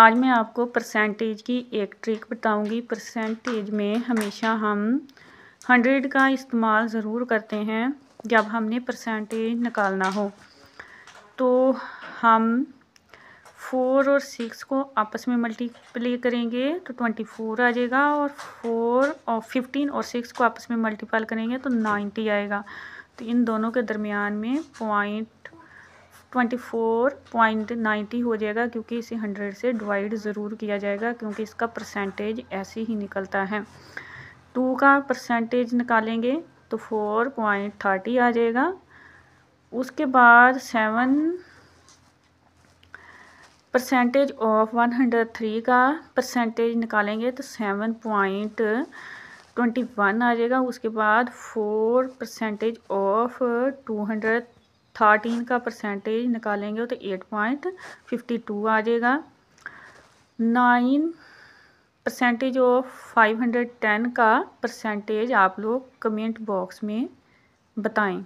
आज मैं आपको परसेंटेज की एक ट्रिक बताऊंगी। परसेंटेज में हमेशा हम 100 का इस्तेमाल ज़रूर करते हैं जब हमने परसेंटेज निकालना हो। तो हम 4 और 6 को आपस में मल्टीप्लाई करेंगे तो 24 आ जाएगा, और 4 और 15 और 6 को आपस में मल्टीप्लाई करेंगे तो 90 आएगा। तो इन दोनों के दरमियान में 24.90 हो जाएगा, क्योंकि इसे 100 से डिवाइड ज़रूर किया जाएगा क्योंकि इसका परसेंटेज ऐसे ही निकलता है। 2 का परसेंटेज निकालेंगे तो 4.30 आ जाएगा। उसके बाद 7 परसेंटेज ऑफ 103 का परसेंटेज निकालेंगे तो 7.21 आ जाएगा। उसके बाद 4 परसेंटेज ऑफ 213 का परसेंटेज निकालेंगे तो 8.52 आ जाएगा। 9 परसेंटेज ऑफ 510 का परसेंटेज आप लोग कमेंट बॉक्स में बताएं।